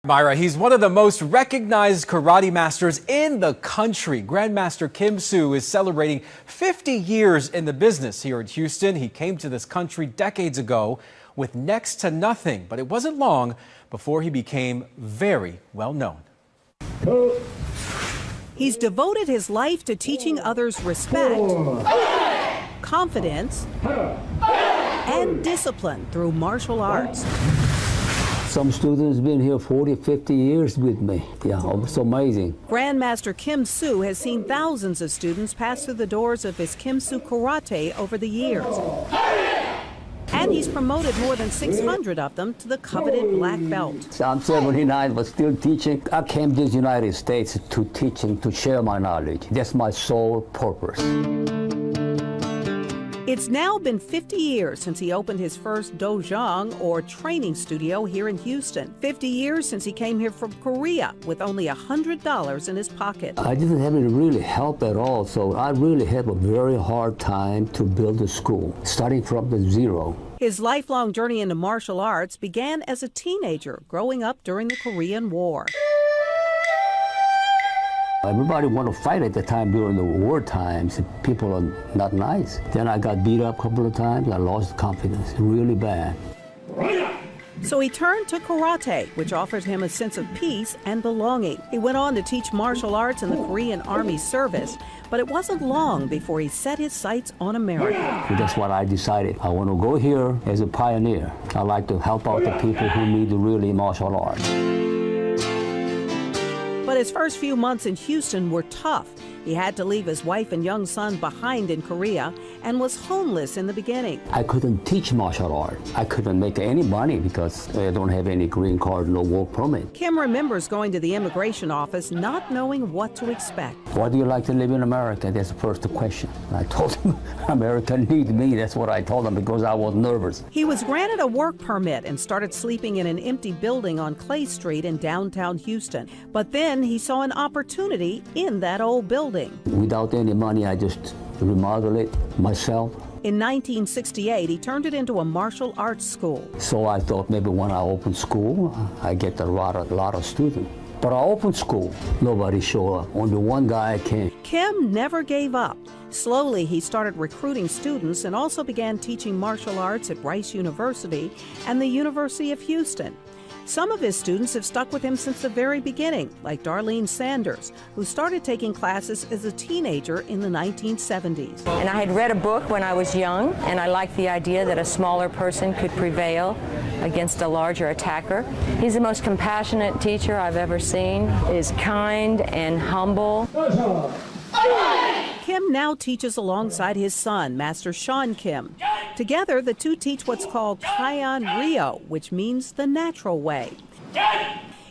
Myra, he's one of the most recognized karate masters in the country. Grandmaster Kim Soo is celebrating 50 years in the business here in Houston. He came to this country decades ago with next to nothing, but it wasn't long before he became very well known. He's devoted his life to teaching others respect, confidence, and discipline through martial arts. Some students have been here 40, 50 years with me. Yeah, it's amazing. Grandmaster Kim Soo has seen thousands of students pass through the doors of his Kim Soo Karate over the years. And he's promoted more than 600 of them to the coveted black belt. I'm 79, but still teaching. I came to the United States to teach and to share my knowledge. That's my sole purpose. It's now been 50 years since he opened his first dojang, or training studio, here in Houston. 50 years since he came here from Korea with only $100 in his pocket. I didn't have any really help at all, so I really had a very hard time to build a school, starting from the zero. His lifelong journey into martial arts began as a teenager, growing up during the Korean War. Everybody wanted to fight at the time during the war times. People are not nice. Then I got beat up a couple of times. I lost confidence really bad. So he turned to karate, which offered him a sense of peace and belonging. He went on to teach martial arts in the Korean Army service, but it wasn't long before he set his sights on America. That's what I decided. I want to go here as a pioneer. I like to help out the people who need really martial arts. But his first few months in Houston were tough. He had to leave his wife and young son behind in Korea and was homeless in the beginning. I couldn't teach martial art. I couldn't make any money because I don't have any green card, no work permit. Kim remembers going to the immigration office not knowing what to expect. Why do you like to live in America? That's the first question. I told him America needs me. That's what I told him because I was nervous. He was granted a work permit and started sleeping in an empty building on Clay Street in downtown Houston. But then he saw an opportunity in that old building. Without any money, I just remodeled it myself. In 1968, he turned it into a martial arts school. So I thought maybe when I open school, I get a lot of students. But I opened school, nobody showed up. Only one guy came. Kim never gave up. Slowly, he started recruiting students and also began teaching martial arts at Rice University and the University of Houston. Some of his students have stuck with him since the very beginning, like Darlene Sanders, who started taking classes as a teenager in the 1970s. And I had read a book when I was young, and I liked the idea that a smaller person could prevail against a larger attacker. He's the most compassionate teacher I've ever seen. Is kind and humble. Kim now teaches alongside his son, Master Sean Kim. Together, the two teach what's called Chayon-Ryu, which means the natural way.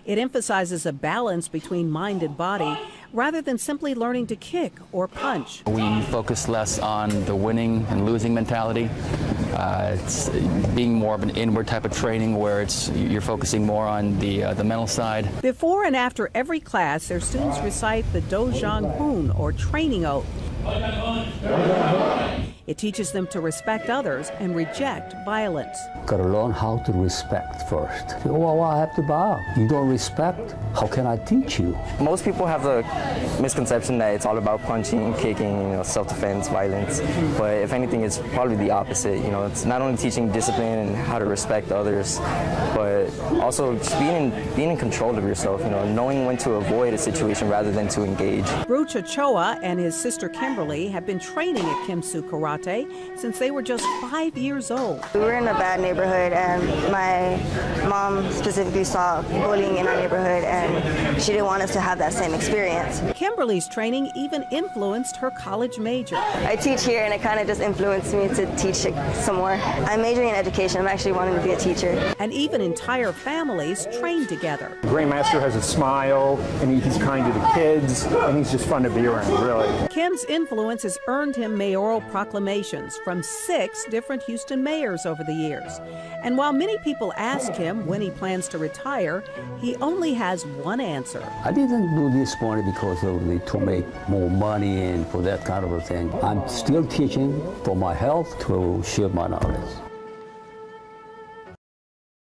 It emphasizes a balance between mind and body, rather than simply learning to kick or punch. We focus less on the winning and losing mentality. It's being more of an inward type of training where you're focusing more on the mental side. Before and after every class, their students recite the dojang hoon, or training oath. It teaches them to respect others and reject violence. Got to learn how to respect first. Oh, I have to bow. You don't respect? How can I teach you? Most people have the misconception that it's all about punching, kicking, self-defense, violence. But if anything, it's probably the opposite. It's not only teaching discipline and how to respect others, but also just being in control of yourself. Knowing when to avoid a situation rather than to engage. Rucha Choa and his sister Kimberly have been training at Kim Soo Karate since they were just 5 years old. We were in a bad neighborhood, and my mom specifically saw bullying in our neighborhood, and she didn't want us to have that same experience. Kimberly's training even influenced her college major. I teach here, and it kind of just influenced me to teach some more. I'm majoring in education. I'm actually wanting to be a teacher. And even entire families train together. Grandmaster has a smile, and he's kind to the kids, and he's just fun to be around, really. Kim's influence has earned him mayoral proclamations from 6 different Houston mayors over the years. And while many people ask him when he plans to retire, he only has one answer. I didn't do this money because to make more money and for that kind of a thing. I'm still teaching for my health, to share my knowledge.